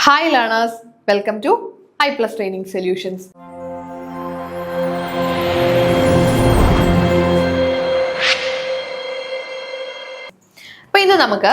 Hi learners, welcome to I Plus Training Solutions. അപ്പോൾ ഇന്ന് നമുക്ക്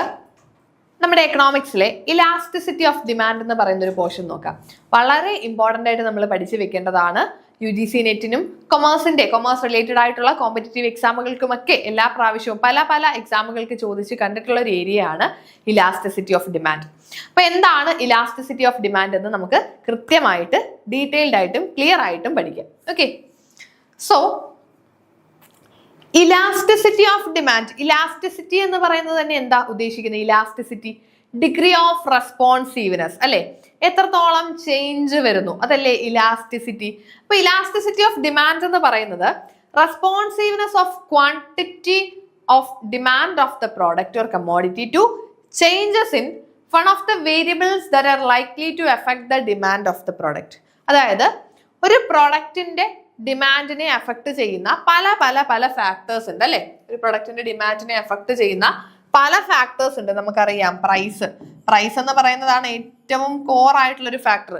നമ്മുടെ എക്കണോമിക്സിലെ ഇലാസ്റ്റിസിറ്റി ഓഫ് ഡിമാൻഡ് എന്ന് പറയുന്ന ഒരു പോർഷൻ നോക്കാം. വളരെ ഇമ്പോർട്ടൻ്റ് ആയിട്ട് നമ്മൾ പഠിച്ചു വെക്കേണ്ടതാണ്. UGC നെറ്റിനും കൊമേഴ്സ് റിലേറ്റഡ് ആയിട്ടുള്ള കോമ്പറ്റേറ്റീവ് എക്സാമുകൾക്കുമൊക്കെ എല്ലാ പ്രാവശ്യവും പല എക്സാമുകൾക്ക് ചോദിച്ച് കണ്ടിട്ടുള്ള ഒരു ഏരിയ ആണ് ഇലാസ്റ്റിസിറ്റി ഓഫ് ഡിമാൻഡ്. അപ്പൊ എന്താണ് ഇലാസ്റ്റിസിറ്റി ഓഫ് ഡിമാൻഡ് എന്ന് നമുക്ക് കൃത്യമായിട്ട് ഡീറ്റെയിൽഡ് ആയിട്ടും ക്ലിയർ ആയിട്ടും പഠിക്കാം. Okay, so elasticity of demand, elasticity എന്ന് പറയുന്നത് തന്നെ എന്താ ഉദ്ദേശിക്കുന്നത്? ഇലാസ്റ്റിസിറ്റി ഡിഗ്രി ഓഫ് റെസ്പോൺസീവ്നെസ് അല്ലെ, എത്രത്തോളം ചേഞ്ച് വരുന്നു അതല്ലേ ഇലാസ്റ്റിസിറ്റി. അപ്പൊ ഇലാസ്റ്റിസിറ്റി ഓഫ് ഡിമാൻഡ് എന്ന് പറയുന്നത് responsiveness of quantity of demand of the product or commodity to changes in one of the variables that are likely to affect the demand of the product. അതായത് ഒരു പ്രോഡക്റ്റിന്റെ ഡിമാൻഡിനെ effect ചെയ്യുന്ന പല factors ഉണ്ട് അല്ലെ. ഒരു പ്രൊഡക്റ്റിന്റെ ഡിമാൻഡിനെ effect ചെയ്യുന്ന പല ഫാക്ടേഴ്സ് ഉണ്ട്. നമുക്കറിയാം പ്രൈസ് എന്ന് പറയുന്നതാണ് ഏറ്റവും കോർ ആയിട്ടുള്ള ഒരു ഫാക്ടർ.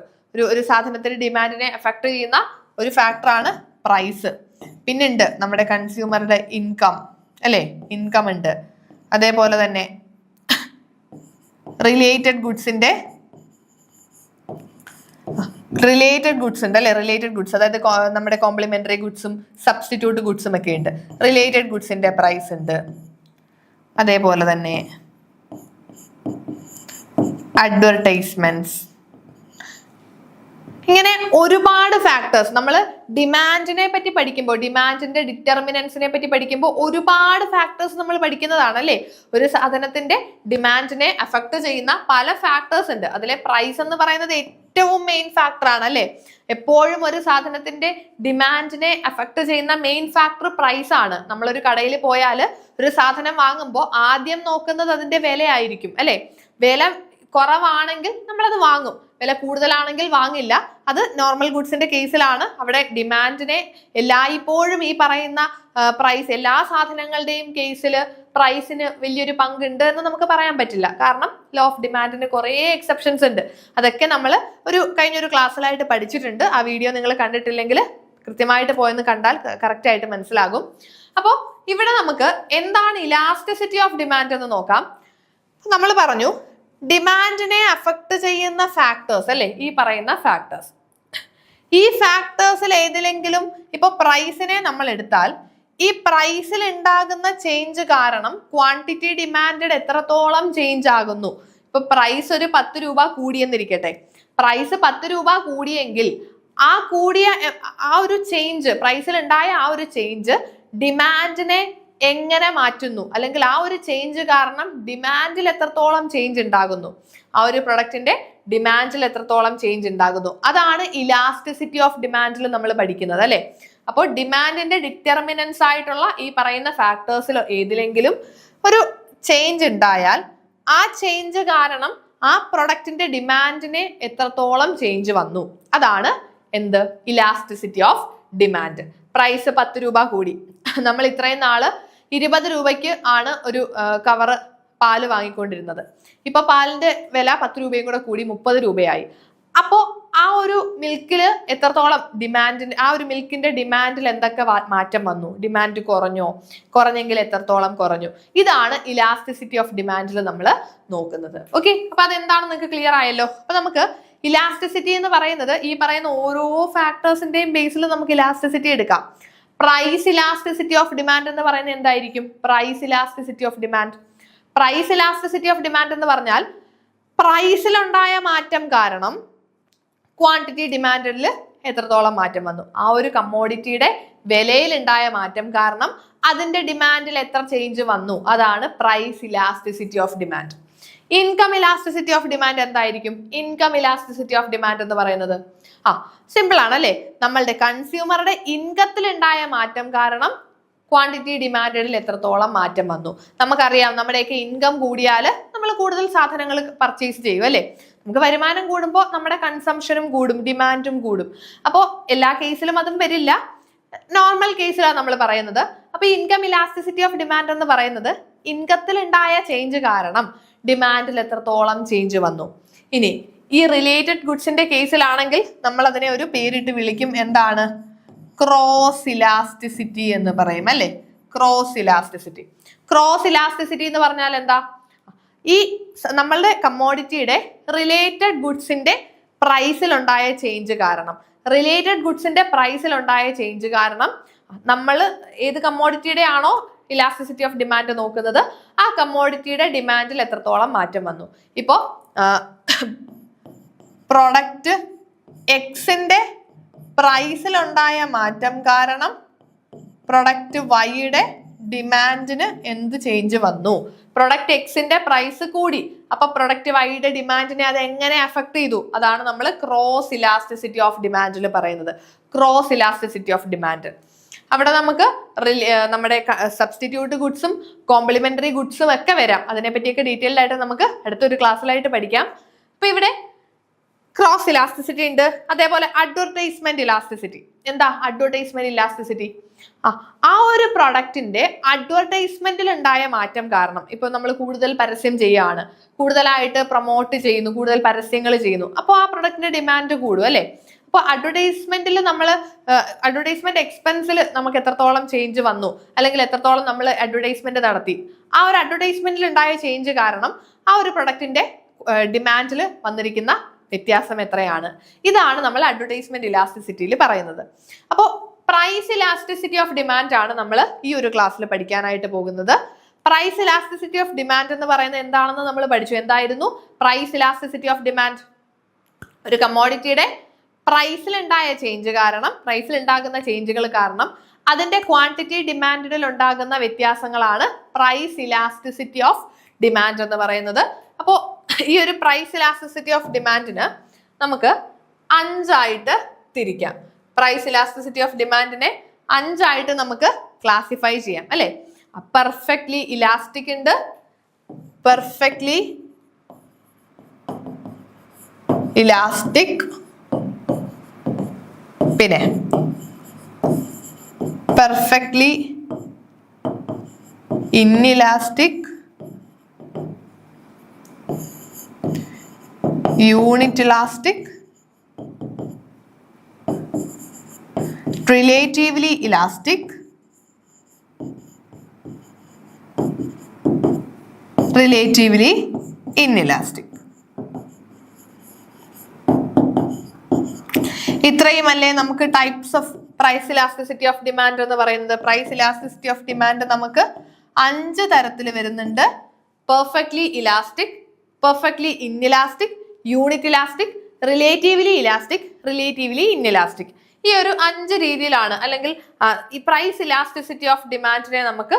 ഒരു സാധനത്തിന്റെ ഡിമാൻഡിനെ എഫക്ട് ചെയ്യുന്ന ഒരു ഫാക്ടറാണ് പ്രൈസ്. പിന്നുണ്ട് നമ്മുടെ കൺസ്യൂമറുടെ ഇൻകം അല്ലെ, ഇൻകം ഉണ്ട്. അതേപോലെ തന്നെ റിലേറ്റഡ് ഗുഡ്സ് ഉണ്ട് അല്ലെ. റിലേറ്റഡ് ഗുഡ്സ് അതായത് നമ്മുടെ കോംപ്ലിമെന്ററി ഗുഡ്സും സബ്സ്റ്റിറ്റ്യൂട്ട് ഗുഡ്സും ഒക്കെ ഉണ്ട്. റിലേറ്റഡ് ഗുഡ്സിന്റെ പ്രൈസ് ഉണ്ട്. അതേപോലെ തന്നെ അഡ്വർടൈസ്മെന്റ്സ്, ഇങ്ങനെ ഒരുപാട് ഫാക്ടേഴ്സ്. നമ്മൾ ഡിമാൻഡിനെ പറ്റി പഠിക്കുമ്പോൾ, ഡിമാൻഡിന്റെ ഡിറ്റർമിനൻസിനെ പറ്റി പഠിക്കുമ്പോൾ ഒരുപാട് ഫാക്ടേഴ്സ് നമ്മൾ പഠിക്കുന്നതാണ് അല്ലേ. ഒരു സാധനത്തിന്റെ ഡിമാൻഡിനെ അഫക്ട് ചെയ്യുന്ന പല ഫാക്ടേഴ്സ് ഉണ്ട്. അതിലെ പ്രൈസ് എന്ന് പറയുന്നത് ഏറ്റവും മെയിൻ ഫാക്ടർ ആണ് അല്ലെ. എപ്പോഴും ഒരു സാധനത്തിന്റെ ഡിമാൻഡിനെ അഫക്ട് ചെയ്യുന്ന മെയിൻ ഫാക്ടർ പ്രൈസ് ആണ്. നമ്മളൊരു കടയിൽ പോയാൽ ഒരു സാധനം വാങ്ങുമ്പോൾ ആദ്യം നോക്കുന്നത് അതിന്റെ വിലയായിരിക്കും അല്ലെ. വില കുറവാണെങ്കിൽ നമ്മളത് വാങ്ങും, വില കൂടുതലാണെങ്കിൽ വാങ്ങില്ല. അത് നോർമൽ ഗുഡ്സിന്റെ കേസിലാണ്. അവിടെ ഡിമാൻഡിനെ എല്ലായ്പ്പോഴും ഈ പറയുന്ന പ്രൈസ്, എല്ലാ സാധനങ്ങളുടെയും കേസിൽ പ്രൈസിന് വലിയൊരു പങ്കുണ്ട് എന്ന് നമുക്ക് പറയാൻ പറ്റില്ല. കാരണം ലോ ഓഫ് ഡിമാൻഡിന് കുറേ എക്സെപ്ഷൻസ് ഉണ്ട്. അതൊക്കെ നമ്മൾ കഴിഞ്ഞൊരു ക്ലാസ്സിലായിട്ട് പഠിച്ചിട്ടുണ്ട്. ആ വീഡിയോ നിങ്ങൾ കണ്ടിട്ടില്ലെങ്കിൽ കൃത്യമായിട്ട് പോയെന്ന് കണ്ടാൽ കറക്റ്റ് ആയിട്ട് മനസ്സിലാകും. അപ്പോൾ ഇവിടെ നമുക്ക് എന്താണ് ഇലാസ്റ്റിസിറ്റി ഓഫ് ഡിമാൻഡ് എന്ന് നോക്കാം. നമ്മൾ പറഞ്ഞു ഡിമാൻഡിനെ അഫക്ട് ചെയ്യുന്ന ഫാക്ടേഴ്സ് അല്ലെ, ഈ പറയുന്ന ഫാക്ടേഴ്സ്. ഈ ഫാക്ടേഴ്സിൽ ഏതിലെങ്കിലും ഇപ്പൊ പ്രൈസിനെ നമ്മൾ എടുത്താൽ ഈ പ്രൈസിൽ ഉണ്ടാകുന്ന ചേഞ്ച് കാരണം ക്വാണ്ടിറ്റി ഡിമാൻഡ് എത്രത്തോളം ചേഞ്ച് ആകുന്നു. ഇപ്പൊ പ്രൈസ് ഒരു 10 രൂപ കൂടിയെന്നിരിക്കട്ടെ. പ്രൈസ് 10 രൂപ കൂടിയെങ്കിൽ ആ കൂടിയ ആ ഒരു ചേഞ്ച്, പ്രൈസിൽ ഉണ്ടായ ആ ഒരു ചേഞ്ച് ഡിമാൻഡിനെ എങ്ങനെ മാറ്റുന്നു, അല്ലെങ്കിൽ ആ ഒരു ചേഞ്ച് കാരണം ഡിമാൻഡിൽ എത്രത്തോളം ചേഞ്ച് ഉണ്ടാകുന്നു, ആ ഒരു പ്രൊഡക്റ്റിന്റെ ഡിമാൻഡിൽ എത്രത്തോളം ചേഞ്ച് ഉണ്ടാകുന്നു, അതാണ് ഇലാസ്റ്റിസിറ്റി ഓഫ് ഡിമാൻഡിൽ നമ്മൾ പഠിക്കുന്നത് അല്ലെ. അപ്പോൾ ഡിമാൻഡിന്റെ ഡിറ്റർമിനൻസ് ആയിട്ടുള്ള ഈ പറയുന്ന ഫാക്ടേഴ്സിൽ ഏതിലെങ്കിലും ഒരു ചേഞ്ച് ഉണ്ടായാൽ ആ ചേഞ്ച് കാരണം ആ പ്രൊഡക്റ്റിന്റെ ഡിമാൻഡിനെ എത്രത്തോളം ചേഞ്ച് വന്നു, അതാണ് എന്ത് ഇലാസ്റ്റിസിറ്റി ഓഫ് ഡിമാൻഡ്. പ്രൈസ് 10 രൂപ കൂടി, നമ്മൾ ഇത്രയും നാള് 20 രൂപയ്ക്ക് ആണ് ഒരു കവറ് പാല് വാങ്ങിക്കൊണ്ടിരുന്നത്. ഇപ്പൊ പാലിന്റെ വില 10 രൂപയും കൂടെ കൂടി 30 രൂപയായി. അപ്പോ ആ ഒരു മിൽക്കില് എത്രത്തോളം ഡിമാൻഡിന്, ആ ഒരു മിൽക്കിന്റെ ഡിമാൻഡിൽ എന്തൊക്കെ മാറ്റം വന്നു, ഡിമാൻഡ് കുറഞ്ഞെങ്കിൽ എത്രത്തോളം കുറഞ്ഞു, ഇതാണ് ഇലാസ്റ്റിസിറ്റി ഓഫ് ഡിമാൻഡിൽ നമ്മൾ നോക്കുന്നത്. ഓക്കെ, അപ്പൊ അതെന്താണെന്ന് നിങ്ങൾക്ക് ക്ലിയർ ആയല്ലോ. അപ്പൊ നമുക്ക് ഇലാസ്റ്റിസിറ്റി എന്ന് പറയുന്നത് ഈ പറയുന്ന ഓരോ ഫാക്ടേഴ്സിന്റെയും ബേസിൽ നമുക്ക് ഇലാസ്റ്റിസിറ്റി എടുക്കാം. പ്രൈസ് ഇലാസ്റ്റിസിറ്റി ഓഫ് ഡിമാൻഡ് എന്ന് പറയുന്നത് എന്തായിരിക്കും? പ്രൈസ് ഇലാസ്റ്റിസിറ്റി ഓഫ് ഡിമാൻഡ് എന്ന് പറഞ്ഞാൽ പ്രൈസിലുണ്ടായ മാറ്റം കാരണം ക്വാണ്ടിറ്റി ഡിമാൻഡിൽ എത്രത്തോളം മാറ്റം വന്നു, ആ ഒരു കമ്മോഡിറ്റിയുടെ വിലയിൽ ഉണ്ടായ മാറ്റം കാരണം അതിന്റെ ഡിമാൻഡിൽ എത്ര ചേഞ്ച് വന്നു, അതാണ് price elasticity of demand. Income elasticity of demand എന്തായിരിക്കും? ഇൻകം ഇലാസ്റ്റിസിറ്റി ഓഫ് ഡിമാൻഡ് എന്ന് പറയുന്നത് സിമ്പിൾ ആണ് അല്ലെ. നമ്മളുടെ കൺസ്യൂമറുടെ ഇൻകത്തിൽ ഉണ്ടായ മാറ്റം കാരണം ക്വാണ്ടിറ്റി ഡിമാൻഡിൽ എത്രത്തോളം മാറ്റം വന്നു. നമുക്കറിയാം നമ്മുടെയൊക്കെ ഇൻകം കൂടിയാൽ നമ്മൾ കൂടുതൽ സാധനങ്ങൾ പർച്ചേസ് ചെയ്യും അല്ലെ. നമുക്ക് വരുമാനം കൂടുമ്പോൾ നമ്മുടെ കൺസംഷനും കൂടും, ഡിമാൻഡും കൂടും. അപ്പോൾ എല്ലാ കേസിലും അതും വരില്ല, നോർമൽ കേസിലാണ് നമ്മൾ പറയുന്നത്. അപ്പൊ ഇൻകം ഇലാസ്റ്റിസിറ്റി ഓഫ് ഡിമാൻഡ് എന്ന് പറയുന്നത് ഇൻകത്തിൽ ഉണ്ടായ ചേഞ്ച് കാരണം ഡിമാൻഡിൽ എത്രത്തോളം ചേഞ്ച് വന്നു. ഇനി ഈ റിലേറ്റഡ് ഗുഡ്സിന്റെ കേസിലാണെങ്കിൽ നമ്മൾ അതിനെ ഒരു പേരിട്ട് വിളിക്കും, എന്താണ്? ക്രോസ് ഇലാസ്റ്റിസിറ്റി എന്ന് പറയും അല്ലെ. Cross elasticity. ക്രോസ് ഇലാസ്റ്റിസിറ്റി എന്ന് പറഞ്ഞാൽ എന്താ? ഈ നമ്മളുടെ കമ്മോഡിറ്റിയുടെ റിലേറ്റഡ് ഗുഡ്സിന്റെ പ്രൈസിൽ ഉണ്ടായ ചേഞ്ച് കാരണം, റിലേറ്റഡ് ഗുഡ്സിന്റെ പ്രൈസിൽ ഉണ്ടായ ചേഞ്ച് കാരണം നമ്മൾ ഏത് കമ്മോഡിറ്റിയുടെ ആണോ ഇലാസ്റ്റിസിറ്റി ഓഫ് ഡിമാൻഡ് നോക്കുന്നത്, ആ കമ്മോഡിറ്റിയുടെ ഡിമാൻഡിൽ എത്രത്തോളം മാറ്റം വന്നു. ഇപ്പോ പ്രൊഡക്റ്റ് എക്സിന്റെ പ്രൈസിലുണ്ടായ മാറ്റം കാരണം പ്രൊഡക്റ്റ് വൈയുടെ ഡിമാൻഡിന് എന്ത് ചേഞ്ച് വന്നു? പ്രൊഡക്റ്റ് എക്സിന്റെ പ്രൈസ് കൂടി, അപ്പൊ പ്രൊഡക്റ്റ് വൈയുടെ ഡിമാൻഡിനെ അത് എങ്ങനെ അഫക്ട് ചെയ്തു? അതാണ് നമ്മൾ ക്രോസ് ഇലാസ്റ്റിസിറ്റി ഓഫ് ഡിമാൻഡിൽ പറയുന്നത്. Cross elasticity of demand. അവിടെ നമുക്ക് നമ്മുടെ സബ്സ്റ്റിറ്റ്യൂട്ട് ഗുഡ്സും കോംപ്ലിമെന്ററി ഗുഡ്സും ഒക്കെ വരാം. അതിനെപ്പറ്റിയൊക്കെ ഡീറ്റെയിൽഡ് ആയിട്ട് നമുക്ക് അടുത്തൊരു ക്ലാസ്സിലായിട്ട് പഠിക്കാം. അപ്പൊ ഇവിടെ ക്രോസ് ഇലാസ്റ്റിസിറ്റി ഉണ്ട്. അതേപോലെ അഡ്വർടൈസ്മെന്റ് ഇലാസ്റ്റിസിറ്റി. എന്താ അഡ്വർടൈസ്മെന്റ് ഇലാസ്റ്റിസിറ്റി? ആ ഒരു പ്രൊഡക്റ്റിന്റെ അഡ്വർടൈസ്മെന്റിൽ ഉണ്ടായ മാറ്റം കാരണം, ഇപ്പൊ നമ്മൾ കൂടുതൽ പരസ്യം ചെയ്യുകയാണ്, കൂടുതലായിട്ട് പ്രൊമോട്ട് ചെയ്യുന്നു, കൂടുതൽ പരസ്യങ്ങൾ ചെയ്യുന്നു, അപ്പോൾ ആ പ്രൊഡക്റ്റിന്റെ ഡിമാൻഡ് കൂടും അല്ലെ. അപ്പോൾ അഡ്വർടൈസ്മെന്റിൽ നമ്മൾ അഡ്വർടൈസ്മെന്റ് എക്സ്പെൻസിൽ നമുക്ക് എത്രത്തോളം ചേഞ്ച് വന്നു, അല്ലെങ്കിൽ എത്രത്തോളം നമ്മൾ അഡ്വർടൈസ്മെന്റ് നടത്തി, ആ ഒരു അഡ്വർടൈസ്മെന്റിൽ ഉണ്ടായ ചേഞ്ച് കാരണം ആ ഒരു പ്രൊഡക്റ്റിന്റെ ഡിമാൻഡിൽ വന്നിരിക്കുന്ന വ്യത്യാസം എത്രയാണ്? ഇതാണ് നമ്മൾ അഡ്വർടൈസ്മെന്റ് ഇലാസ്റ്റിസിറ്റിയിൽ പറയുന്നത്. അപ്പോൾ പ്രൈസ് ഇലാസ്റ്റിസിറ്റി ഓഫ് ഡിമാൻഡ് ആണ് നമ്മൾ ഈ ഒരു ക്ലാസ്സിൽ പഠിക്കാനായിട്ട് പോകുന്നത്. പ്രൈസ് ഇലാസ്റ്റിസിറ്റി ഓഫ് ഡിമാൻഡ് എന്ന് പറയുന്നത് എന്താണെന്ന് നമ്മൾ പഠിച്ചു. എന്തായിരുന്നു പ്രൈസ് ഇലാസ്റ്റിസിറ്റി ഓഫ് ഡിമാൻഡ്? ഒരു കമ്മോഡിറ്റിയുടെ പ്രൈസിൽ ഉണ്ടായ ചേഞ്ച് കാരണം, പ്രൈസിൽ ഉണ്ടാകുന്ന ചേഞ്ചുകൾ കാരണം അതിന്റെ ക്വാണ്ടിറ്റി ഡിമാൻഡിൽ ഉണ്ടാകുന്ന വ്യത്യാസങ്ങളാണ് പ്രൈസ് ഇലാസ്റ്റിസിറ്റി ഓഫ് ഡിമാൻഡ് എന്ന് പറയുന്നത്. അപ്പോൾ ഈ ഒരു പ്രൈസ് ഇലാസ്റ്റിസിറ്റി ഓഫ് ഡിമാൻഡിന് നമുക്ക് 5 തിരിക്കാം. പ്രൈസ് ഇലാസ്റ്റിസിറ്റി ഓഫ് ഡിമാൻഡിനെ 5 നമുക്ക് ക്ലാസിഫൈ ചെയ്യാം അല്ലെ. പെർഫെക്റ്റ്ലി ഇലാസ്റ്റിക് ഉണ്ട്, പെർഫെക്റ്റ്ലി ഇലാസ്റ്റിക്, പിന്നെ perfectly inelastic, unit elastic, relatively elastic, relatively inelastic. ഇത്രയുമല്ലേ നമുക്ക് types of price elasticity of demand എന്ന് പറയുന്നത്. പ്രൈസ് ഇലാസ്റ്റിസിറ്റി ഓഫ് ഡിമാൻഡ് നമുക്ക് 5 തരത്തിൽ വരുന്നുണ്ട്. Perfectly elastic, perfectly inelastic, unit elastic, relatively elastic, relatively inelastic. ഈ ഒരു 5 രീതിയിലാണ്, അല്ലെങ്കിൽ ഈ പ്രൈസ് ഇലാസ്റ്റിസിറ്റി ഓഫ് ഡിമാൻഡിനെ നമുക്ക്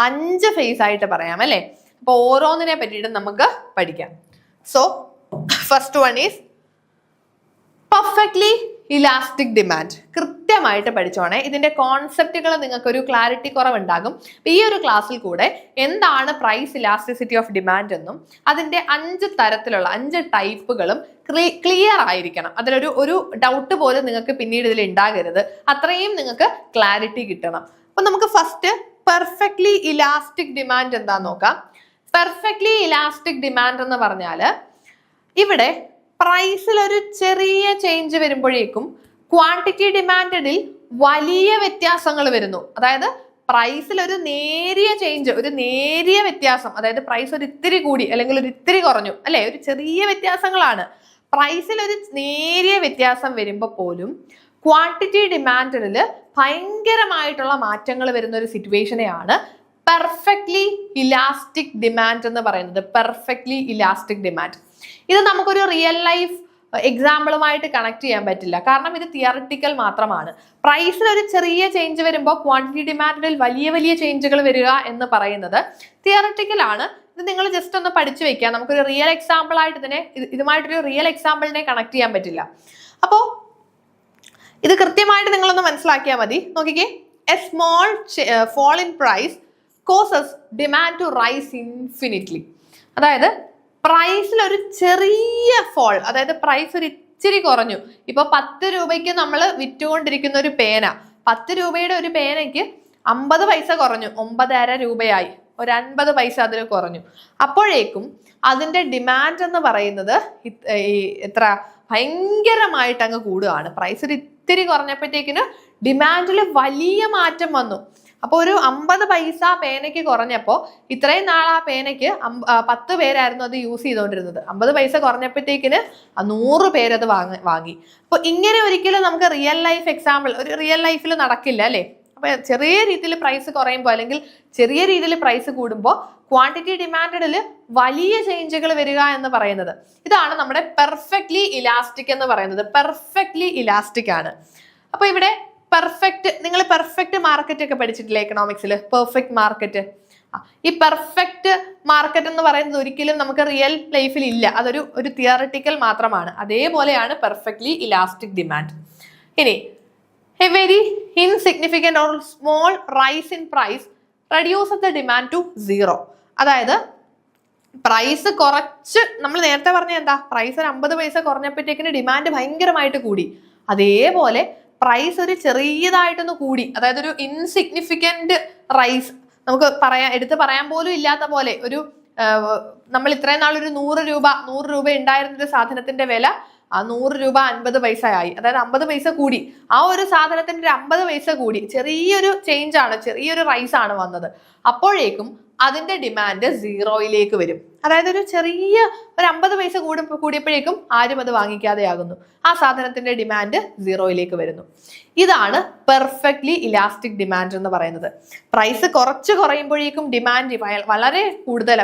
5 ഫേസ് ആയിട്ട് പറയാം അല്ലെ. അപ്പൊ ഓരോന്നിനെ പറ്റിയിട്ട് നമുക്ക് പഠിക്കാം. So first one is perfectly elastic demand. കൃത്യമായിട്ട് പഠിച്ചോണേ. ഇതിന്റെ കോൺസെപ്റ്റുകൾ നിങ്ങൾക്കൊരു ക്ലാരിറ്റി കുറവുണ്ടാകും. ഈ ഒരു ക്ലാസ്സിൽ കൂടെ എന്താണ് പ്രൈസ് ഇലാസ്റ്റിസിറ്റി ഓഫ് ഡിമാൻഡ് എന്നും അതിന്റെ 5 തരത്തിലുള്ള 5 ടൈപ്പുകളും ക്ലിയർ ആയിരിക്കണം. അതിലൊരു ഡൗട്ട് പോലും നിങ്ങൾക്ക് പിന്നീട് ഇതിൽ ഉണ്ടാകരുത്. അത്രയും നിങ്ങൾക്ക് ക്ലാരിറ്റി കിട്ടണം. അപ്പൊ നമുക്ക് ഫസ്റ്റ് പെർഫെക്റ്റ്ലി ഇലാസ്റ്റിക് ഡിമാൻഡ് എന്താന്ന് നോക്കാം. പെർഫെക്റ്റ്ലി ഇലാസ്റ്റിക് ഡിമാൻഡ് എന്ന് പറഞ്ഞാൽ ഇവിടെ പ്രൈസിൽ ഒരു ചെറിയ ചേഞ്ച് വരുമ്പോഴേക്കും ക്വാണ്ടിറ്റി ഡിമാൻഡിൽ വലിയ വ്യത്യാസങ്ങൾ വരുന്നു. അതായത് പ്രൈസിൽ ഒരു നേരിയ ചേഞ്ച്, ഒരു നേരിയ വ്യത്യാസം, അതായത് പ്രൈസ് ഒരു ഇത്തിരി കൂടി അല്ലെങ്കിൽ ഒരു ഇത്തിരി കുറഞ്ഞു അല്ലെ, ഒരു ചെറിയ വ്യത്യാസങ്ങളാണ്. പ്രൈസിൽ ഒരു നേരിയ വ്യത്യാസം വരുമ്പോൾ പോലും ക്വാണ്ടിറ്റി ഡിമാൻഡിൽ ഭയങ്കരമായിട്ടുള്ള മാറ്റങ്ങൾ വരുന്ന ഒരു സിറ്റുവേഷനെയാണ് പെർഫെക്റ്റ്ലി ഇലാസ്റ്റിക് ഡിമാൻഡ് എന്ന് പറയുന്നത്. Perfectly elastic demand. ഇത് നമുക്കൊരു റിയൽ ലൈഫ് എക്സാമ്പിളുമായിട്ട് കണക്ട് ചെയ്യാൻ പറ്റില്ല, കാരണം ഇത് തിയറിറ്റിക്കൽ മാത്രമാണ്. പ്രൈസിൽ ഒരു ചെറിയ ചേഞ്ച് വരുമ്പോൾ ക്വാണ്ടിറ്റി ഡിമാൻഡിൽ വലിയ വലിയ ചേഞ്ചുകൾ വരിക എന്ന് പറയുന്നത് തിയറിറ്റിക്കൽ ആണ്. ഇത് നിങ്ങൾ ജസ്റ്റ് ഒന്ന് പഠിച്ചു വെക്കുക. നമുക്കൊരു റിയൽ എക്സാമ്പിൾ ആയിട്ട് ഇതുമായിട്ടൊരു റിയൽ എക്സാമ്പിളിനെ കണക്ട് ചെയ്യാൻ പറ്റില്ല. അപ്പോൾ ഇത് കൃത്യമായിട്ട് നിങ്ങളൊന്ന് മനസ്സിലാക്കിയാൽ മതി. നോക്കിക്കേ, A small fall in price causes demand to rise infinitely. അതായത് പ്രൈസിൽ ഒരു ചെറിയ ഫോൾ, അതായത് പ്രൈസ് ഒരു ഇച്ചിരി കുറഞ്ഞു. ഇപ്പൊ 10 രൂപയ്ക്ക് നമ്മൾ വിറ്റുകൊണ്ടിരിക്കുന്ന ഒരു പേന, 10 രൂപയുടെ ഒരു പേനയ്ക്ക് 50 പൈസ കുറഞ്ഞു, 9.5 രൂപയായി. ഒരു 50 പൈസ അതിൽ കുറഞ്ഞു. അപ്പോഴേക്കും അതിന്റെ ഡിമാൻഡ് എന്ന് പറയുന്നത് എത്ര ഭയങ്കരമായിട്ട് അങ്ങ് കൂടുകയാണ്. പ്രൈസ് ഒരു ഇത്തിരി കുറഞ്ഞപ്പോഴത്തേക്കിന് ഡിമാൻഡിൽ വലിയ മാറ്റം വന്നു. അപ്പോൾ ഒരു 50 പൈസ പേനയ്ക്ക് കുറഞ്ഞപ്പോൾ ഇത്രയും നാൾ ആ പേനയ്ക്ക് 10 പേരായിരുന്നു അത് യൂസ് ചെയ്തുകൊണ്ടിരുന്നത്. 50 പൈസ കുറഞ്ഞപ്പോഴത്തേക്കിന് 100 പേരത് വാങ്ങി. അപ്പോൾ ഇങ്ങനെ ഒരിക്കലും നമുക്ക് റിയൽ ലൈഫ് എക്സാമ്പിൾ ഒരു റിയൽ ലൈഫിൽ നടക്കില്ല അല്ലേ? അപ്പൊ ചെറിയ രീതിയിൽ പ്രൈസ് കുറയുമ്പോൾ അല്ലെങ്കിൽ ചെറിയ രീതിയിൽ പ്രൈസ് കൂടുമ്പോൾ ക്വാണ്ടിറ്റി ഡിമാൻഡിൽ വലിയ ചേഞ്ചുകൾ വരിക എന്ന് പറയുന്നത് ഇതാണ് നമ്മുടെ പെർഫെക്റ്റ്ലി ഇലാസ്റ്റിക് എന്ന് പറയുന്നത്. പെർഫെക്റ്റ്ലി ഇലാസ്റ്റിക് ആണ്. അപ്പൊ ഇവിടെ നിങ്ങൾ പെർഫെക്റ്റ് മാർക്കറ്റ് ഒക്കെ പഠിച്ചിട്ടില്ലേ എക്കണോമിക്സിൽ? Perfect market. ഈ പെർഫെക്റ്റ് മാർക്കറ്റ് എന്ന് പറയുന്നത് ഒരിക്കലും നമുക്ക് റിയൽ ലൈഫിൽ ഇല്ല. അതൊരു തിയററ്റിക്കൽ മാത്രമാണ്. അതേപോലെയാണ് പെർഫെക്റ്റ്ലി ഇലാസ്റ്റിക് ഡിമാൻഡ്. ഇനി a very insignificant or small rise in price reduce the demand to 0. അതായത് പ്രൈസ് കുറച്ച്, നമ്മൾ നേരത്തെ പറഞ്ഞ എന്താ, പ്രൈസ് ഒരു 50 പൈസ കുറഞ്ഞപ്പോഴത്തേക്കിന് ഡിമാൻഡ് ഭയങ്കരമായിട്ട് കൂടി. അതേപോലെ പ്രൈസ് ഒരു ചെറിയതായിട്ടൊന്ന് കൂടി, അതായത് ഒരു ഇൻസിഗ്നിഫിക്കന്റ് റൈസ്, നമുക്ക് എടുത്ത് പറയാൻ പോലും ഇല്ലാത്ത പോലെ ഒരു നമ്മൾ ഇത്രയും നാൾ ഒരു 100 രൂപ ഉണ്ടായിരുന്ന ഒരു സാധനത്തിന്റെ വില 100 രൂപ 50 പൈസ ആയി. അതായത് 50 പൈസ കൂടി. ആ ഒരു സാധനത്തിന്റെ ഒരു 50 പൈസ കൂടി. ചെറിയൊരു ചേഞ്ച് ആണ്, ചെറിയൊരു റൈസ് ആണ് വന്നത്. അപ്പോഴേക്കും അതിന്റെ ഡിമാൻഡ് 0യിലേക്ക് വരും. അതായത് ഒരു 50 പൈസ കൂടിയപ്പോഴേക്കും ആരും അത് വാങ്ങിക്കാതെയാകുന്നു. ആ സാധനത്തിന്റെ ഡിമാൻഡ് 0യിലേക്ക് വരുന്നു. ഇതാണ് പെർഫെക്റ്റ്ലി ഇലാസ്റ്റിക് ഡിമാൻഡ് എന്ന് പറയുന്നത്. പ്രൈസ് കുറച്ച് കുറയുമ്പോഴേക്കും ഡിമാൻഡ് വളരെ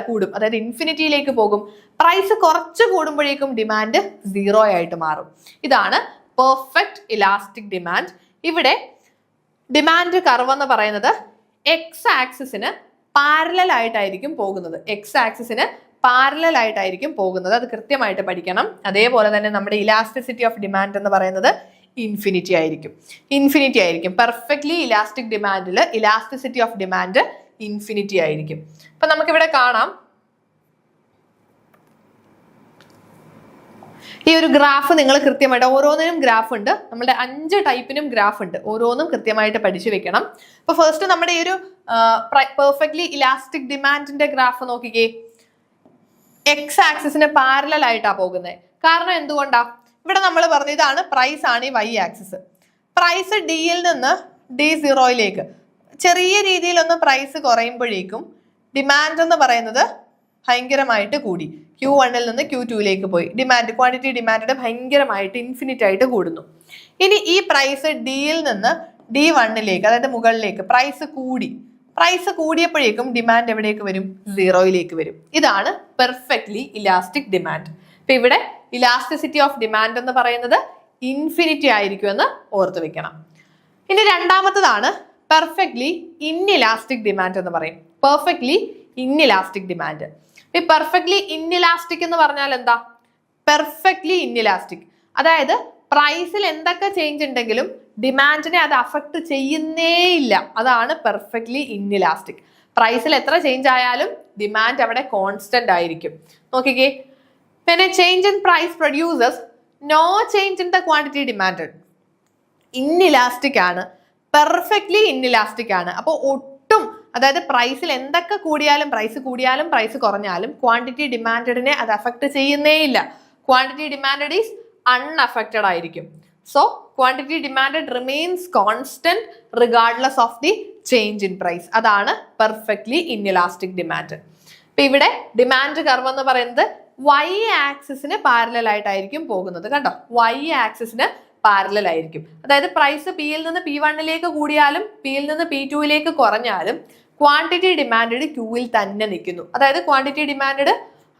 കൂടും, അതായത് ഇൻഫിനിറ്റിയിലേക്ക് പോകും. പ്രൈസ് കുറച്ച് കൂടുമ്പോഴേക്കും ഡിമാൻഡ് 0 ആയിട്ട് മാറും. ഇതാണ് പെർഫെക്റ്റ് ഇലാസ്റ്റിക് ഡിമാൻഡ്. ഇവിടെ ഡിമാൻഡ് കർവ് എന്ന് പറയുന്നത് എക്സ് ആക്സിസിന് പാരലൽ ആയിട്ടായിരിക്കും പോകുന്നത്. എക്സ് ആക്സിസിന് പാരലൽ ആയിട്ടായിരിക്കും പോകുന്നത്. അത് കൃത്യമായിട്ട് പഠിക്കണം. അതേപോലെ തന്നെ നമ്മുടെ ഇലാസ്റ്റിസിറ്റി ഓഫ് ഡിമാൻഡ് എന്ന് പറയുന്നത് ഇൻഫിനിറ്റി ആയിരിക്കും. പെർഫെക്റ്റ്ലി ഇലാസ്റ്റിക് ഡിമാൻഡിൽ ഇലാസ്റ്റിസിറ്റി ഓഫ് ഡിമാൻഡ് ഇൻഫിനിറ്റി ആയിരിക്കും. അപ്പൊ നമുക്കിവിടെ കാണാം, ഈ ഒരു ഗ്രാഫ് നിങ്ങൾ കൃത്യമായിട്ട്, ഓരോന്നിനും ഗ്രാഫ് ഉണ്ട്. നമ്മുടെ 5 ടൈപ്പിനും ഗ്രാഫ് ഉണ്ട്. ഓരോന്നും കൃത്യമായിട്ട് പഠിച്ചു വെക്കണം. അപ്പൊ ഫസ്റ്റ് നമ്മുടെ ഈ ഒരു പെർഫെക്റ്റ്ലി ഇലാസ്റ്റിക് ഡിമാൻഡിന്റെ ഗ്രാഫ് നോക്കിക്കേ. എക്സ് ആക്സിസിന് പാരലൽ ആയിട്ടാ പോകുന്നത്. കാരണം എന്തുകൊണ്ടാ? ഇവിടെ നമ്മൾ പറഞ്ഞു ഇതാണ് പ്രൈസ് ആണ് ഈ വൈ ആക്സിസ്. പ്രൈസ് ഡിയിൽ നിന്ന് D0യിലേക്ക് ചെറിയ രീതിയിലൊന്ന് പ്രൈസ് കുറയുമ്പോഴേക്കും ഡിമാൻഡ് എന്ന് പറയുന്നത് ഭയങ്കരമായിട്ട് കൂടി. Q1ൽ നിന്ന് Q2യിലേക്ക് പോയി. ക്വാണ്ടിറ്റി ഡിമാൻഡ് ഭയങ്കരമായിട്ട് ഇൻഫിനിറ്റ് ആയിട്ട് കൂടുന്നു. ഇനി ഈ പ്രൈസ് ഡിയിൽ നിന്ന് D1ലേക്ക്, അതായത് മുകളിലേക്ക് പ്രൈസ് കൂടിയപ്പോഴേക്കും ഡിമാൻഡ് എവിടേക്ക് വരും? 0യിലേക്ക് വരും. ഇതാണ് പെർഫെക്റ്റ്ലി ഇലാസ്റ്റിക് ഡിമാൻഡ്. ഇപ്പൊ ഇവിടെ ഇലാസ്റ്റിസിറ്റി ഓഫ് ഡിമാൻഡ് എന്ന് പറയുന്നത് ഇൻഫിനിറ്റി ആയിരിക്കും എന്ന് ഓർത്ത് വെക്കണം. ഇനി രണ്ടാമത്തതാണ് പെർഫെക്റ്റ്ലി ഇൻഇലാസ്റ്റിക് ഡിമാൻഡ് എന്ന് പറയും. Perfectly inelastic demand. ഈ പെർഫെക്റ്റ്ലി ഇൻഇലാസ്റ്റിക് എന്ന് പറഞ്ഞാൽ എന്താ? പെർഫെക്റ്റ്ലി ഇൻഇലാസ്റ്റിക്, അതായത് പ്രൈസിൽ എന്തൊക്കെ ചേഞ്ച് ഉണ്ടെങ്കിലും ഡിമാൻഡിനെ അത് അഫക്ട് ചെയ്യുന്നേയില്ല. അതാണ് പെർഫെക്റ്റ്ലി ഇൻഇലാസ്റ്റിക്. പ്രൈസിൽ എത്ര ചേഞ്ച് ആയാലും ഡിമാൻഡ് അവിടെ കോൺസ്റ്റന്റ് ആയിരിക്കും. നോക്കിക്കേ, when a change in price produces no change in the quantity demanded, inelastic ആണ്, പെർഫെക്റ്റ്ലി ഇൻഇലാസ്റ്റിക് ആണ്. അപ്പോൾ ഒട്ടും, അതായത് പ്രൈസിൽ എന്തൊക്കെ കൂടിയാലും പ്രൈസ് കുറഞ്ഞാലും ക്വാണ്ടിറ്റി ഡിമാൻഡിനെ അത് അഫക്ട് ചെയ്യുന്നേയില്ല. ക്വാണ്ടിറ്റി ഡിമാൻഡ് ഈസ് അൺഅഫക്റ്റഡ് ആയിരിക്കും. So quantity demand remains constant regardless of the change in price. അതാണ് പെർഫെക്റ്റ്ലി ഇൻഇലാസ്റ്റിക് ഡിമാൻഡ്. ഇപ്പൊ ഇവിടെ ഡിമാൻഡ് കർവ് എന്ന് പറയുന്നത് വൈ ആക്സിസിന് പാരലൽ ആയിട്ടായിരിക്കും പോകുന്നത്. കണ്ടോ, വൈ ആക്സിസിന് പാരലൽ ആയിരിക്കും. അതായത് പ്രൈസ് പിയിൽ നിന്ന് P1ലേക്ക് കൂടിയാലും പിയിൽ നിന്ന് P2യിലേക്ക് കുറഞ്ഞാലും ക്വാണ്ടിറ്റി ഡിമാൻഡ് Qയിൽ തന്നെ നിൽക്കുന്നു. അതായത് ക്വാണ്ടിറ്റി ഡിമാൻഡ്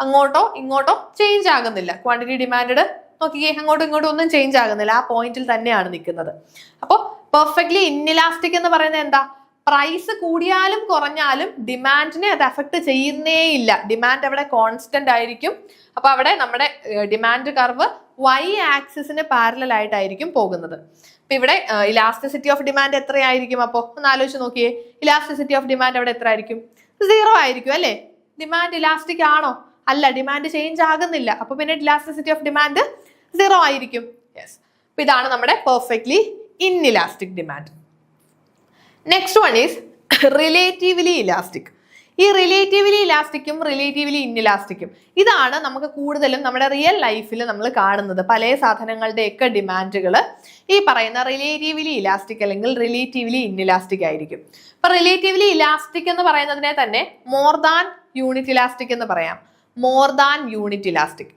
അങ്ങോട്ടോ ഇങ്ങോട്ടോ ചേഞ്ച് ആകുന്നില്ല. ക്വാണ്ടിറ്റി ഡിമാൻഡ് നോക്കിയേ, അങ്ങോട്ടും ഇങ്ങോട്ടും ഒന്നും ചേഞ്ച് ആകുന്നില്ല. ആ പോയിന്റിൽ തന്നെയാണ് നിൽക്കുന്നത്. അപ്പോൾ പെർഫെക്റ്റ്ലി ഇൻഇലാസ്റ്റിക് എന്ന് പറയുന്നത് എന്താ? പ്രൈസ് കൂടിയാലും കുറഞ്ഞാലും ഡിമാൻഡിനെ അത് അഫക്ട് ചെയ്യുന്നേയില്ല. ഡിമാൻഡ് അവിടെ കോൺസ്റ്റന്റ് ആയിരിക്കും. അപ്പൊ അവിടെ നമ്മുടെ ഡിമാൻഡ് കർവ് വൈ ആക്സിസിന് പാരലൽ ആയിട്ടായിരിക്കും പോകുന്നത്. അപ്പൊ ഇവിടെ ഇലാസ്റ്റിസിറ്റി ഓഫ് ഡിമാൻഡ് എത്രയായിരിക്കും? അപ്പോൾ ഒന്ന് ആലോചിച്ച് നോക്കിയേ, ഇലാസ്റ്റിസിറ്റി ഓഫ് ഡിമാൻഡ് അവിടെ എത്ര ആയിരിക്കും? 0 ആയിരിക്കും അല്ലേ? ഡിമാൻഡ് ഇലാസ്റ്റിക് ആണോ? അല്ല, ഡിമാൻഡ് ചേഞ്ച് ആകുന്നില്ല. അപ്പൊ പിന്നെ ഇലാസ്റ്റിസിറ്റി ഓഫ് ഡിമാൻഡ് 0 ആയിരിക്കും. യെസ്. അപ്പൊ ഇതാണ് നമ്മുടെ perfectly inelastic demand. Next one is relatively elastic. ഈ റിലേറ്റീവ്ലി ഇലാസ്റ്റിക്കും റിലേറ്റീവ്ലി ഇൻഇലാസ്റ്റിക്കും ഇതാണ് നമുക്ക് കൂടുതലും നമ്മുടെ റിയൽ ലൈഫിൽ നമ്മൾ കാണുന്നത്. പല സാധനങ്ങളുടെയൊക്കെ ഡിമാൻഡുകൾ ഈ പറയുന്ന റിലേറ്റീവ്ലി ഇലാസ്റ്റിക് അല്ലെങ്കിൽ റിലേറ്റീവ്ലി ഇൻഇലാസ്റ്റിക് ആയിരിക്കും. അപ്പൊ റിലേറ്റീവ്ലി ഇലാസ്റ്റിക് എന്ന് പറയുന്നതിനെ തന്നെ മോർ ദാൻ യൂണിറ്റ് ഇലാസ്റ്റിക് എന്ന് പറയാം. More than unit elastic.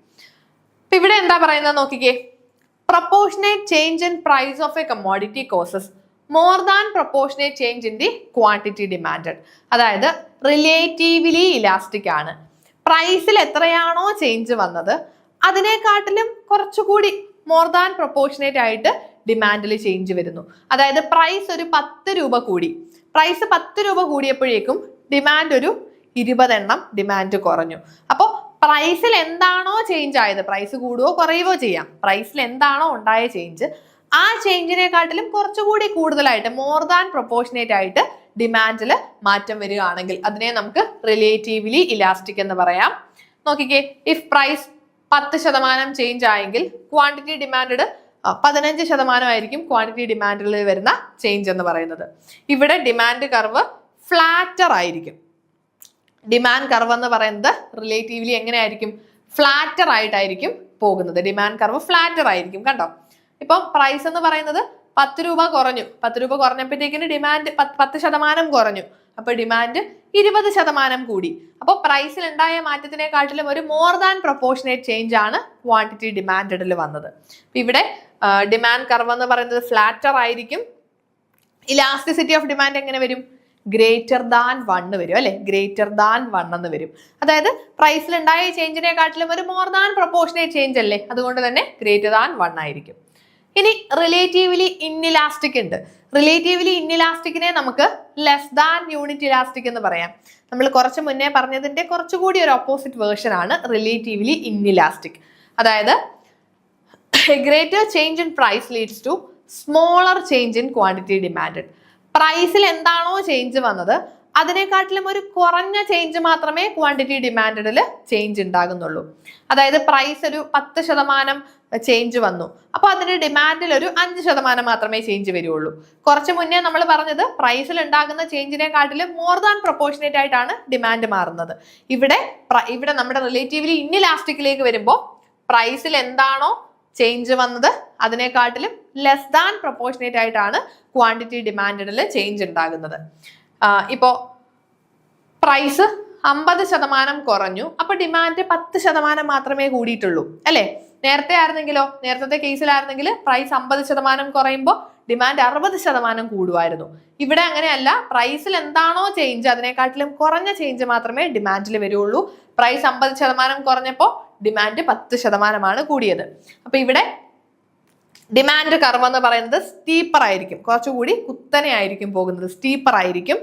അപ്പൊ ഇവിടെ എന്താ പറയുന്നത് നോക്കിക്കേ, proportionate change in price of a commodity causes more than proportionate change in the quantity demanded. അതായത് റിലേറ്റീവ്ലി ഇലാസ്റ്റിക് ആണ്. പ്രൈസിൽ എത്രയാണോ ചേഞ്ച് വന്നത് അതിനെക്കാട്ടിലും കുറച്ചുകൂടി മോർ ദാൻ പ്രൊപ്പോർഷനേറ്റ് ആയിട്ട് ഡിമാൻഡിൽ ചേഞ്ച് വരുന്നു. അതായത് പ്രൈസ് ഒരു 10 രൂപ കൂടി, പ്രൈസ് 10 രൂപ കൂടിയപ്പോഴേക്കും ഡിമാൻഡ് ഒരു 20 എണ്ണം ഡിമാൻഡ് കുറഞ്ഞു. അപ്പോൾ പ്രൈസിൽ എന്താണോ ചേഞ്ച് ആയത്, പ്രൈസ് കൂടുകയോ കുറയുകയോ ചെയ്യാം, പ്രൈസിൽ എന്താണോ ഉണ്ടായ ചേഞ്ച് ആ ചേഞ്ചിനെക്കാട്ടിലും കുറച്ചുകൂടി കൂടുതലായിട്ട് മോർ ദാൻ പ്രൊപ്പോർഷനേറ്റ് ആയിട്ട് ഡിമാൻഡിൽ മാറ്റം വരികയാണെങ്കിൽ അതിനെ നമുക്ക് റിലേറ്റീവ്ലി ഇലാസ്റ്റിക് എന്ന് പറയാം. നോക്കിക്കേ, ഇഫ് പ്രൈസ് 10% ചേഞ്ച് ആയെങ്കിൽ ക്വാണ്ടിറ്റി ഡിമാൻഡ് 15% ആയിരിക്കും ക്വാണ്ടിറ്റി ഡിമാൻഡിൽ വരുന്ന ചേഞ്ച് എന്ന് പറയുന്നത്. ഇവിടെ ഡിമാൻഡ് കർവ് ഫ്ലാറ്റർ ആയിരിക്കും. ഡിമാൻഡ് കർവ് എന്ന് പറയുന്നത് റിലേറ്റീവ്ലി എങ്ങനെയായിരിക്കും? ഫ്ലാറ്റർ ആയിട്ടായിരിക്കും പോകുന്നത്. ഡിമാൻഡ് കർവ് ഫ്ലാറ്റർ ആയിരിക്കും. കണ്ടോ, ഇപ്പം പ്രൈസ് എന്ന് പറയുന്നത് 10 രൂപ കുറഞ്ഞു, 10 രൂപ കുറഞ്ഞപ്പോഴത്തേക്കിന് ഡിമാൻഡ് 10% കുറഞ്ഞു, അപ്പൊ ഡിമാൻഡ് 20% കൂടി. അപ്പോൾ പ്രൈസിൽ ഉണ്ടായ മാറ്റത്തിനെക്കാട്ടിലും ഒരു മോർ ദാൻ പ്രൊപ്പോർഷനേറ്റ് ചേഞ്ച് ആണ് ക്വാണ്ടിറ്റി ഡിമാൻഡിൽ വന്നത്. ഇവിടെ ഡിമാൻഡ് കർവ് എന്ന് പറയുന്നത് ഫ്ലാറ്റർ ആയിരിക്കും. ഇലാസ്റ്റിസിറ്റി ഓഫ് ഡിമാൻഡ് എങ്ങനെ വരും? ഗ്രേറ്റർ ദാൻ 1 വരും അല്ലെ, ഗ്രേറ്റർ ദാൻ 1 എന്ന് വരും. അതായത് പ്രൈസിൽ ഉണ്ടായ ചേഞ്ചിനെക്കാട്ടിലും ഒരു മോർ ദാൻ പ്രൊപ്പോർഷനേറ്റ് ചേഞ്ച് അല്ലേ, അതുകൊണ്ട് തന്നെ ഗ്രേറ്റർ ദാൻ 1 ആയിരിക്കും. ഇനി റിലേറ്റീവ്ലി ഇൻഇലാസ്റ്റിക് ഉണ്ട്. റിലേറ്റീവ്ലി ഇൻഇലാസ്റ്റിക്കിനെ നമുക്ക് ലെസ് ദാൻ യൂണിറ്റ് ഇലാസ്റ്റിക് എന്ന് പറയാം. നമ്മൾ കുറച്ച് മുന്നേ പറഞ്ഞതിന്റെ കുറച്ചുകൂടി ഒരു ഓപ്പോസിറ്റ് വേർഷൻ ആണ് റിലേറ്റീവ്ലി ഇൻഇലാസ്റ്റിക്. അതായത് greater change in price leads to smaller change in quantity demand. പ്രൈസിൽ എന്താണോ ചേഞ്ച് വന്നത് അതിനെക്കാട്ടിലും ഒരു കുറഞ്ഞ ചേഞ്ച് മാത്രമേ ക്വാണ്ടിറ്റി ഡിമാൻഡിൽ ചേഞ്ച് ഉണ്ടാകുന്നുള്ളൂ. അതായത് പ്രൈസ് ഒരു 10% ചേഞ്ച് വന്നു, അപ്പൊ അതിന്റെ ഡിമാൻഡിൽ ഒരു 5% മാത്രമേ ചേഞ്ച് വരുള്ളൂ. കുറച്ച് മുന്നേ നമ്മൾ പറഞ്ഞത് പ്രൈസിൽ ഉണ്ടാകുന്ന ചേഞ്ചിനെക്കാട്ടിലും മോർ ദാൻ പ്രൊപ്പോർഷനേറ്റ് ആയിട്ടാണ് ഡിമാൻഡ് മാറുന്നത്. ഇവിടെ നമ്മുടെ റിലേറ്റീവ്ലി ഇൻഇലാസ്റ്റിക്കിലേക്ക് വരുമ്പോൾ പ്രൈസിൽ എന്താണോ ചേഞ്ച് വന്നത് അതിനെക്കാട്ടിലും ലെസ് ദാൻ പ്രൊപ്പോർഷനേറ്റ് ആയിട്ടാണ് ക്വാണ്ടിറ്റി ഡിമാൻഡിൽ ചേഞ്ച് ഉണ്ടാകുന്നത്. ഇപ്പോ പ്രൈസ് 50% കുറഞ്ഞു, അപ്പൊ ഡിമാൻഡ് 10% മാത്രമേ കൂടിയിട്ടുള്ളൂ അല്ലെ. നേരത്തെ കേസിലായിരുന്നെങ്കിൽ പ്രൈസ് 50% കുറയുമ്പോൾ ഡിമാൻഡ് 60% കൂടുമായിരുന്നു. ഇവിടെ അങ്ങനെയല്ല, പ്രൈസിൽ എന്താണോ ചേഞ്ച് അതിനെക്കാട്ടിലും കുറഞ്ഞ ചേഞ്ച് മാത്രമേ ഡിമാൻഡിൽ വരുള്ളൂ. പ്രൈസ് 50% കുറഞ്ഞപ്പോൾ ഡിമാൻഡ് 10% കൂടിയത്. അപ്പൊ ഇവിടെ ഡിമാൻഡ് കർവ് എന്ന് പറയുന്നത് സ്റ്റീപ്പർ ആയിരിക്കും, കുറച്ചുകൂടി കുത്തനെ ആയിരിക്കും പോകുന്നത്, സ്റ്റീപ്പർ ആയിരിക്കും.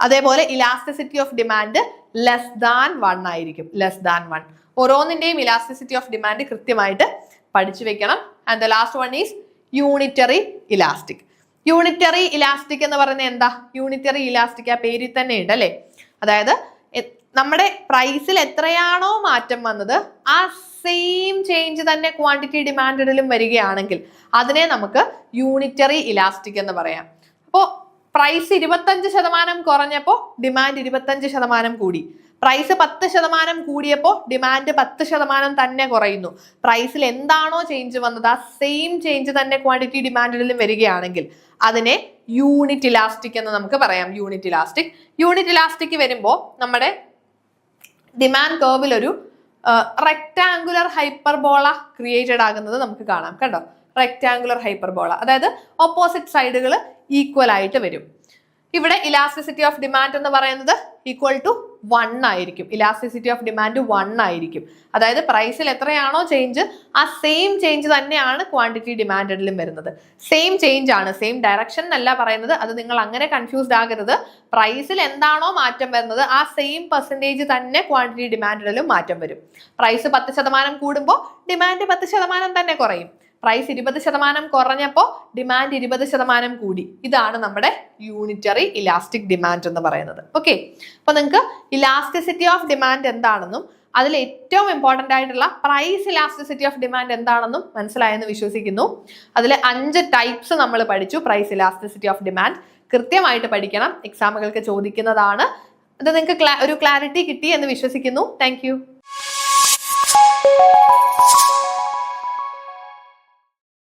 അതേപോലെ elasticity of demand less than 1 ആയിരിക്കും, ലെസ് ദാൻ 1. ഓരോന്നിന്റെയും ഇലാസ്റ്റിസിറ്റി ഓഫ് ഡിമാൻഡ് കൃത്യമായിട്ട് പഠിച്ചു വെക്കണം. And the last one is unitary elastic. Unitary elastic എന്ന് പറയുന്നത് എന്താ? യൂണിറ്ററി ഇലാസ്റ്റിക് ആ പേരിൽ തന്നെ ഉണ്ട് അല്ലെ. അതായത് നമ്മുടെ പ്രൈസിൽ എത്രയാണോ മാറ്റം വന്നത് ആ സെയിം ചേഞ്ച് തന്നെ ക്വാണ്ടിറ്റി ഡിമാൻഡിലും വരികയാണെങ്കിൽ അതിനെ നമുക്ക് യൂണിറ്ററി ഇലാസ്റ്റിക് എന്ന് പറയാം. അപ്പോൾ പ്രൈസ് 25% കുറഞ്ഞപ്പോൾ ഡിമാൻഡ് 25% കൂടി. പ്രൈസ് 10% കൂടിയപ്പോൾ ഡിമാൻഡ് 10% തന്നെ കുറയുന്നു. പ്രൈസിൽ എന്താണോ ചേഞ്ച് വന്നത് ആ സെയിം ചേഞ്ച് തന്നെ ക്വാണ്ടിറ്റി ഡിമാൻഡിലും വരികയാണെങ്കിൽ അതിനെ യൂണിറ്റ് ഇലാസ്റ്റിക് എന്ന് നമുക്ക് പറയാം. യൂണിറ്റ് ഇലാസ്റ്റിക് വരുമ്പോൾ നമ്മുടെ ഡിമാൻഡ് കർവിൽ ഒരു റെക്ടാങ്കുലർ ഹൈപ്പർബോള ക്രിയേറ്റഡ് ആകുന്നത് നമുക്ക് കാണാം. കണ്ടോ, റെക്ടാങ്കുലർ ഹൈപ്പർബോള, അതായത് ഓപ്പോസിറ്റ് സൈഡുകൾ ഈക്വൽ ആയിട്ട് വരും. ഇവിടെ ഇലാസ്റ്റിസിറ്റി ഓഫ് ഡിമാൻഡ് എന്ന് പറയുന്നത് ഈക്വൽ ടു 1 ആയിരിക്കും. ഇലാസ്റ്റിസിറ്റി ഓഫ് ഡിമാൻഡ് 1 ആയിരിക്കും. അതായത് പ്രൈസിൽ എത്രയാണോ ചേഞ്ച് ആ സെയിം ചേഞ്ച് തന്നെയാണ് ക്വാണ്ടിറ്റി ഡിമാൻഡിലും വരുന്നത്. സെയിം ചേഞ്ച് ആണ്, സെയിം ഡയറക്ഷൻ എന്നല്ല പറയുന്നത്. അത് നിങ്ങൾ അങ്ങനെ കൺഫ്യൂസ്ഡ് ആകരുത്. പ്രൈസിൽ എന്താണോ മാറ്റം വരുന്നത് ആ സെയിം പെർസെൻറ്റേജ് തന്നെ ക്വാണ്ടിറ്റി ഡിമാൻഡിലും മാറ്റം വരും. പ്രൈസ് 10% കൂടുമ്പോൾ ഡിമാൻഡ് 10% തന്നെ കുറയും. പ്രൈസ് 20% കുറഞ്ഞപ്പോൾ ഡിമാൻഡ് 20% കൂടി. ഇതാണ് നമ്മുടെ യൂണിറ്ററി ഇലാസ്റ്റിക് ഡിമാൻഡ് എന്ന് പറയുന്നത്. ഓക്കെ, അപ്പൊ നിങ്ങൾക്ക് ഇലാസ്റ്റിസിറ്റി ഓഫ് ഡിമാൻഡ് എന്താണെന്നും അതിൽ ഏറ്റവും ഇമ്പോർട്ടൻ്റ് ആയിട്ടുള്ള പ്രൈസ് ഇലാസ്റ്റിസിറ്റി ഓഫ് ഡിമാൻഡ് എന്താണെന്നും മനസ്സിലായെന്ന് വിശ്വസിക്കുന്നു. അതിൽ 5 ടൈപ്സ് നമ്മൾ പഠിച്ചു. പ്രൈസ് ഇലാസ്റ്റിസിറ്റി ഓഫ് ഡിമാൻഡ് കൃത്യമായിട്ട് പഠിക്കണം, എക്സാമുകൾക്ക് ചോദിക്കുന്നതാണ്. അത് നിങ്ങൾക്ക് ഒരു ക്ലാരിറ്റി കിട്ടി എന്ന് വിശ്വസിക്കുന്നു. താങ്ക്